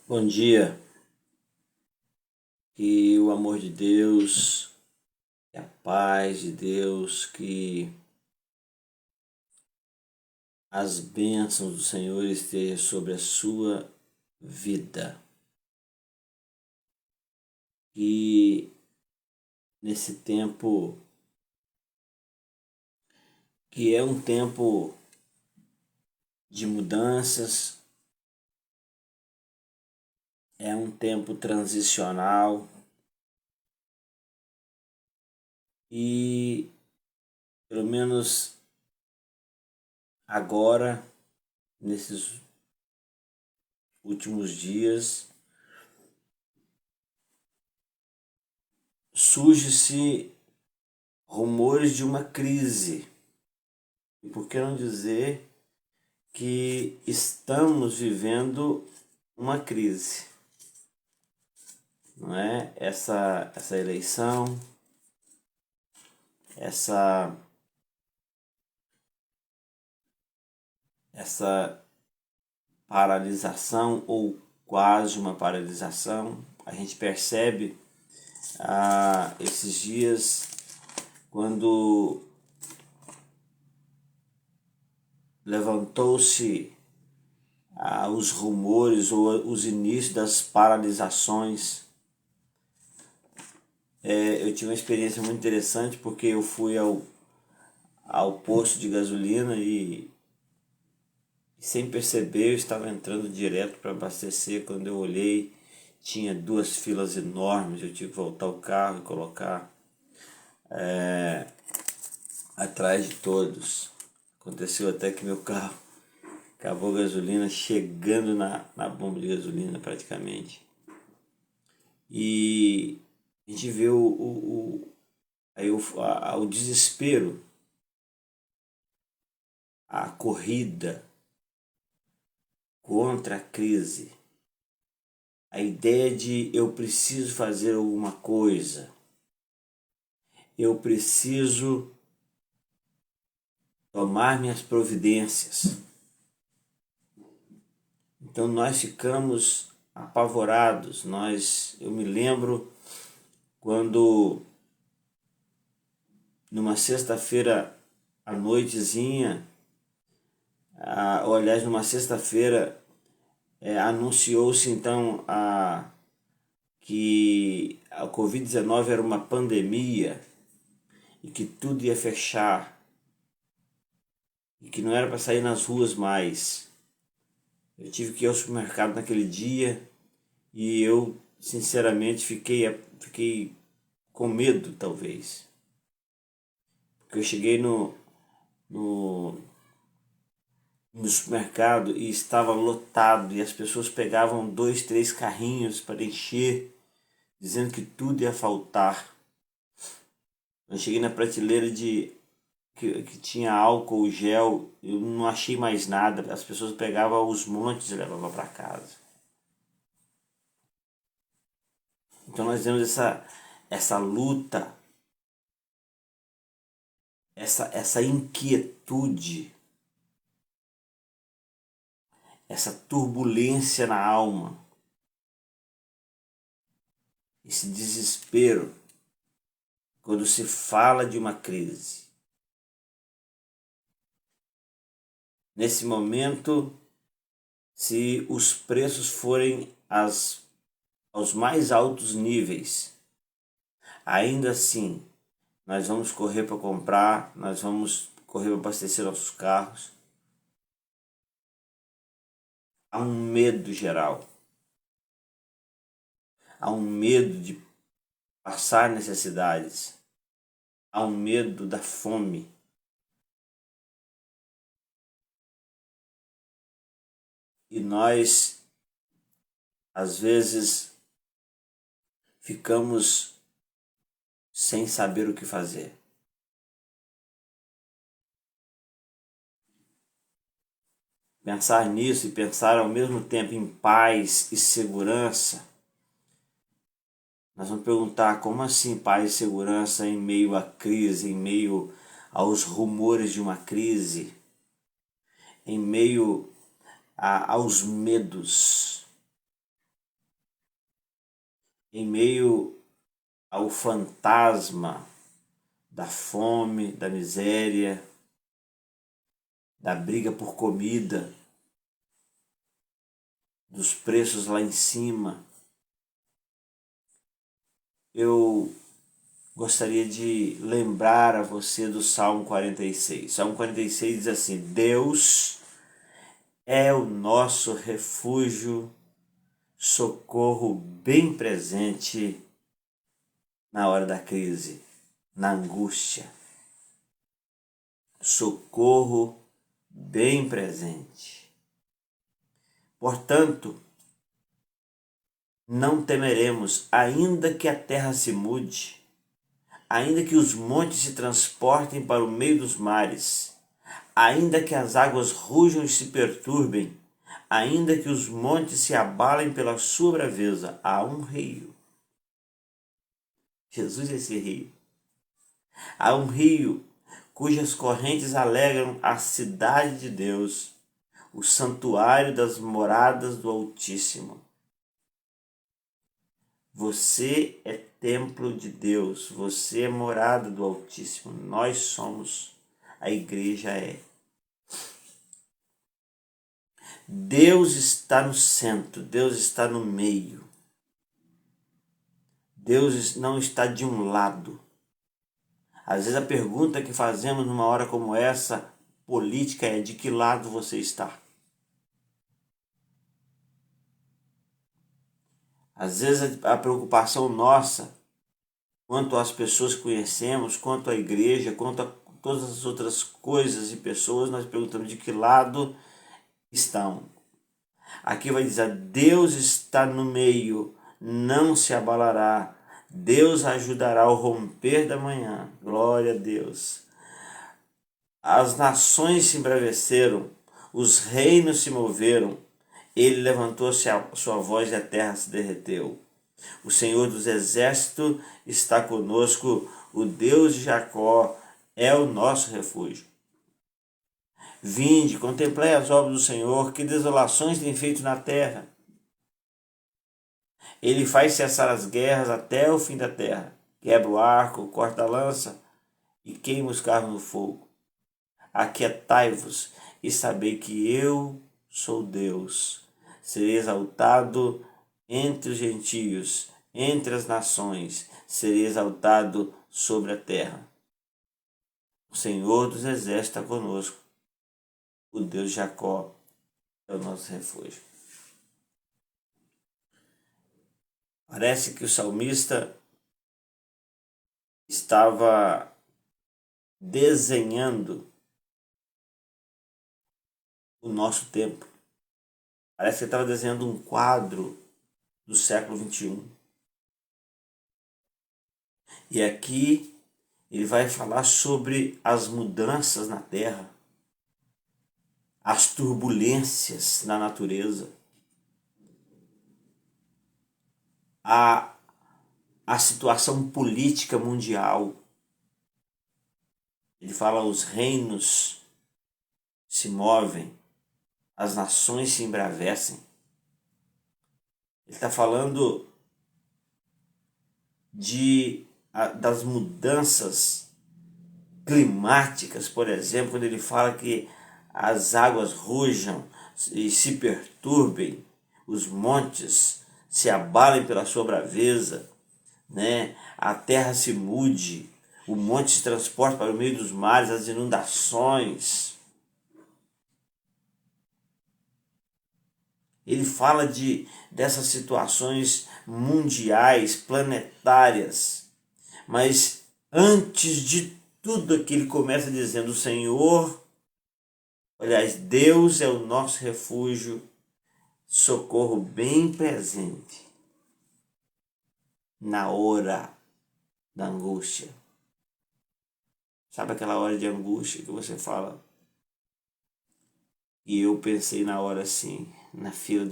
Bom dia, que o amor de Deus, que a paz de Deus, que as bênçãos do Senhor estejam sobre a sua vida. E nesse tempo, que é um tempo de mudanças, é um tempo transicional e, pelo menos agora, nesses últimos dias, surge-se rumores de uma crise. E por que não dizer que estamos vivendo uma crise, não é? Essa eleição, essa essa paralisação ou quase uma paralisação, a gente percebe esses dias quando levantou-se os rumores ou os inícios das paralisações. Eu tive uma experiência muito interessante porque eu fui ao posto de gasolina e sem perceber eu estava entrando direto para abastecer. Quando eu olhei, tinha duas filas enormes. Eu tive que voltar o carro e colocar atrás de todos. Aconteceu até que meu carro acabou a gasolina chegando na bomba de gasolina praticamente. E a gente vê o desespero, a corrida contra a crise, a ideia de eu preciso fazer alguma coisa, eu preciso tomar minhas providências. Então nós ficamos apavorados. Eu me lembro quando numa sexta-feira à noitezinha, ou aliás numa sexta-feira, anunciou-se então que a Covid-19 era uma pandemia e que tudo ia fechar e que não era para sair nas ruas mais. Eu tive que ir ao supermercado naquele dia e eu, sinceramente, fiquei com medo, talvez. Porque eu cheguei no, no supermercado e estava lotado e as pessoas pegavam 2, 3 carrinhos para encher, dizendo que tudo ia faltar. Eu cheguei na prateleira que tinha álcool, gel, eu não achei mais nada. As pessoas pegavam os montes e levavam para casa. Então nós temos essa luta, essa inquietude, essa turbulência na alma, esse desespero quando se fala de uma crise. Nesse momento, se os preços forem aos mais altos níveis, ainda assim, nós vamos correr para comprar, nós vamos correr para abastecer nossos carros. Há um medo geral, há um medo de passar necessidades, há um medo da fome. E nós, às vezes, ficamos sem saber o que fazer. Pensar nisso e pensar ao mesmo tempo em paz e segurança, nós vamos perguntar como assim paz e segurança em meio à crise, em meio aos rumores de uma crise, em meio aos medos. em meio ao fantasma da fome, da miséria, da briga por comida, dos preços lá em cima, eu gostaria de lembrar a você do Salmo 46. Salmo 46 diz assim: Deus é o nosso refúgio, socorro bem presente na hora da crise, na angústia. Socorro bem presente. Portanto, não temeremos, ainda que a terra se mude, ainda que os montes se transportem para o meio dos mares, ainda que as águas rujam e se perturbem, ainda que os montes se abalem pela sua braveza, há um rio. Jesus é esse rio. Há um rio cujas correntes alegram a cidade de Deus, o santuário das moradas do Altíssimo. Você é templo de Deus, você é morada do Altíssimo, nós somos, a igreja é. Deus está no centro, Deus está no meio. Deus não está de um lado. Às vezes a pergunta que fazemos numa hora como essa, política, é: de que lado você está? Às vezes a preocupação nossa, quanto às pessoas que conhecemos, quanto à igreja, quanto a todas as outras coisas e pessoas, nós perguntamos de que lado estão. Aqui vai dizer: Deus está no meio, não se abalará. Deus ajudará ao romper da manhã. Glória a Deus. As nações se embraveceram, os reinos se moveram. Ele levantou-se a sua voz e a terra se derreteu. O Senhor dos exércitos está conosco, o Deus de Jacó é o nosso refúgio. Vinde, contemplai as obras do Senhor, que desolações tem feito na terra. Ele faz cessar as guerras até o fim da terra, quebra o arco, corta a lança e queima os carros no fogo. Aquietai-vos e sabei que eu sou Deus. Serei exaltado entre os gentios, entre as nações, serei exaltado sobre a terra. O Senhor dos exércitos está conosco. O Deus de Jacó é o nosso refúgio. Parece que o salmista estava desenhando o nosso tempo. Parece que ele estava desenhando um quadro do século XXI. E aqui ele vai falar sobre as mudanças na Terra, as turbulências na natureza, a situação política mundial. Ele fala: os reinos se movem, as nações se embravecem. Ele está falando das mudanças climáticas, por exemplo, quando ele fala que as águas rujam e se perturbem, os montes se abalem pela sua braveza, né? A terra se mude, o monte se transporta para o meio dos mares, as inundações. Ele fala dessas situações mundiais, planetárias. Mas antes de tudo aqui, ele começa dizendo: o Senhor, aliás, Deus é o nosso refúgio, socorro bem presente na hora da angústia. Sabe aquela hora de angústia que você fala? E eu pensei na hora assim, na fila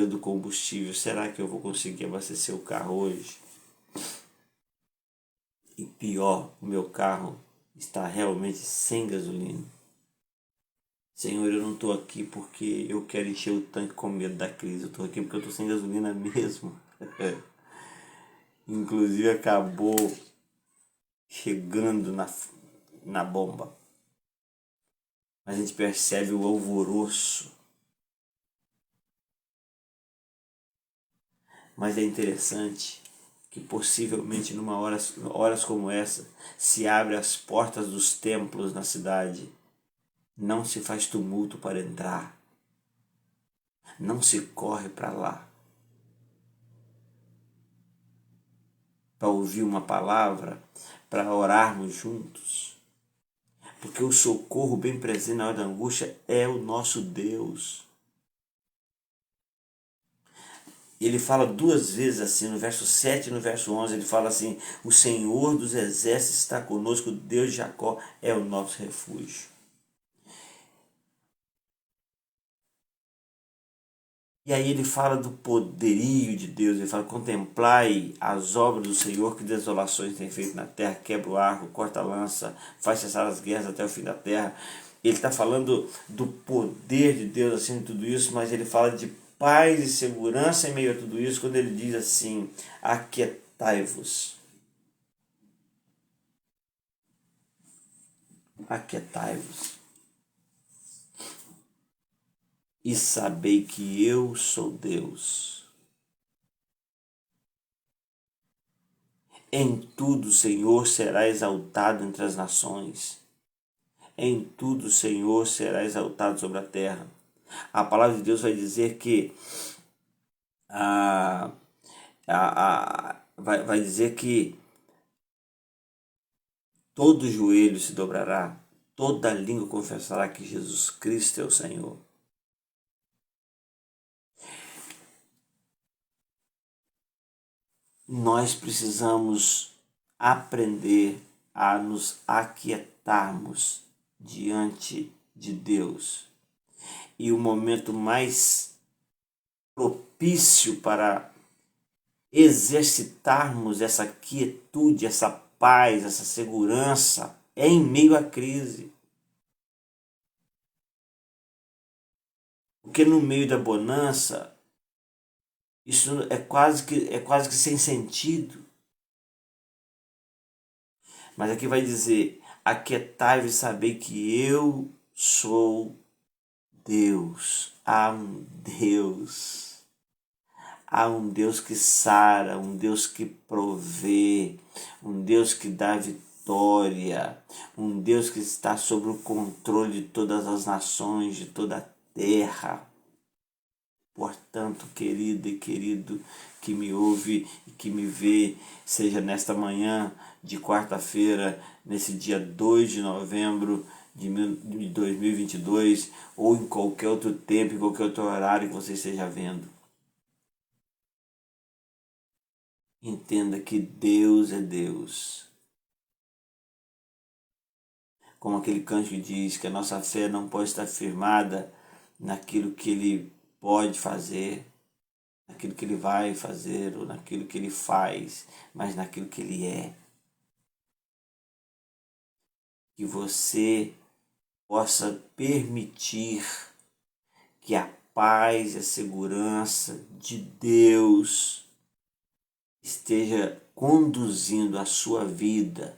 do combustível: será que eu vou conseguir abastecer o carro hoje? E pior, o meu carro está realmente sem gasolina. Senhor, eu não estou aqui porque eu quero encher o tanque com medo da crise. Eu estou aqui porque eu estou sem gasolina mesmo. Inclusive acabou chegando na bomba. Mas a gente percebe o alvoroço. Mas é interessante que possivelmente numa horas como essa se abre as portas dos templos na cidade. Não se faz tumulto para entrar. Não se corre para lá para ouvir uma palavra, para orarmos juntos. Porque o socorro bem presente na hora da angústia é o nosso Deus. Ele fala duas vezes assim, no verso 7 e no verso 11, ele fala assim: o Senhor dos exércitos está conosco, o Deus de Jacó é o nosso refúgio. E aí ele fala do poderio de Deus, ele fala: contemplai as obras do Senhor, que desolações tem feito na terra, quebra o arco, corta a lança, faz cessar as guerras até o fim da terra. Ele está falando do poder de Deus acima de tudo isso, mas ele fala de paz e segurança em meio a tudo isso, quando ele diz assim: aquietai-vos. Aquietai-vos. E sabei que eu sou Deus. Em tudo o Senhor será exaltado entre as nações. Em tudo o Senhor será exaltado sobre a terra. A palavra de Deus vai dizer que vai dizer que todo joelho se dobrará, toda língua confessará que Jesus Cristo é o Senhor. Nós precisamos aprender a nos aquietarmos diante de Deus. E o momento mais propício para exercitarmos essa quietude, essa paz, essa segurança é em meio à crise. Porque no meio da bonança, isso é quase que sem sentido. Mas aqui vai dizer: aquietai-vos e sabei que eu sou Deus. Há um Deus. Há um Deus que sara, um Deus que provê, um Deus que dá vitória, um Deus que está sob o controle de todas as nações, de toda a terra. Portanto, querida e querido que me ouve e que me vê, seja nesta manhã de quarta-feira, nesse dia 2 de novembro de 2022, ou em qualquer outro tempo, em qualquer outro horário que você esteja vendo. Entenda que Deus é Deus. Como aquele canto que diz que a nossa fé não pode estar firmada naquilo que Ele pode fazer, naquilo que Ele vai fazer ou naquilo que Ele faz, mas naquilo que Ele é. Que você possa permitir que a paz e a segurança de Deus esteja conduzindo a sua vida,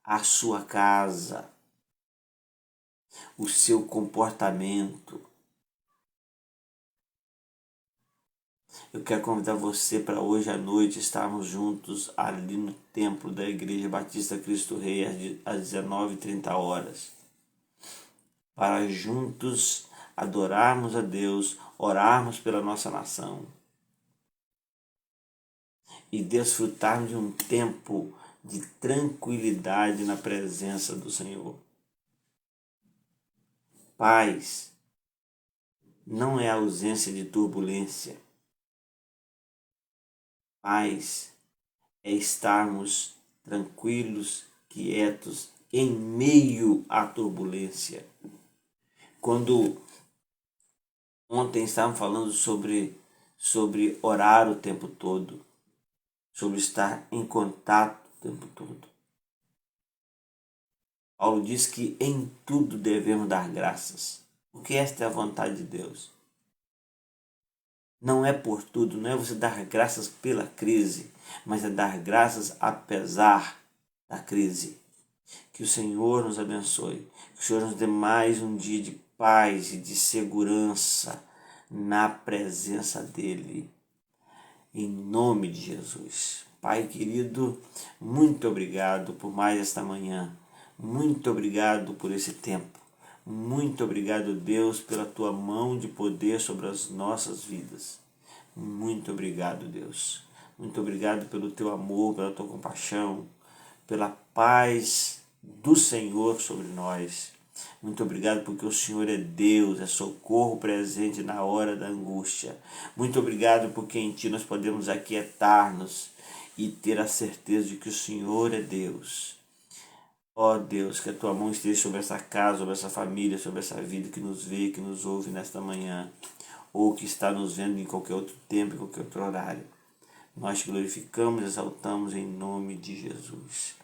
a sua casa, o seu comportamento. Eu quero convidar você para hoje à noite estarmos juntos ali no templo da Igreja Batista Cristo Rei às 19h30, para juntos adorarmos a Deus, orarmos pela nossa nação e desfrutarmos de um tempo de tranquilidade na presença do Senhor. Paz não é a ausência de turbulência. Paz é estarmos tranquilos, quietos, em meio à turbulência. Quando ontem estavam falando sobre orar o tempo todo, sobre estar em contato o tempo todo. Paulo diz que em tudo devemos dar graças, porque esta é a vontade de Deus. Não é por tudo, não é você dar graças pela crise, mas é dar graças apesar da crise. Que o Senhor nos abençoe, que o Senhor nos dê mais um dia de paz e de segurança na presença dEle, em nome de Jesus. Pai querido, muito obrigado por mais esta manhã, muito obrigado por esse tempo, muito obrigado, Deus, pela Tua mão de poder sobre as nossas vidas. Muito obrigado, Deus. Muito obrigado pelo Teu amor, pela Tua compaixão, pela paz do Senhor sobre nós. Muito obrigado porque o Senhor é Deus, é socorro presente na hora da angústia. Muito obrigado porque em Ti nós podemos aquietar-nos e ter a certeza de que o Senhor é Deus. Ó Deus, que a Tua mão esteja sobre essa casa, sobre essa família, sobre essa vida que nos vê, que nos ouve nesta manhã, ou que está nos vendo em qualquer outro tempo, em qualquer outro horário. Nós te glorificamos e exaltamos em nome de Jesus.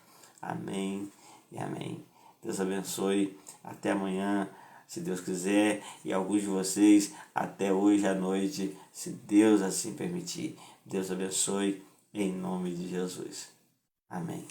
Amém e amém. Deus abençoe. Até amanhã, se Deus quiser. E alguns de vocês, até hoje à noite, se Deus assim permitir. Deus abençoe em nome de Jesus. Amém.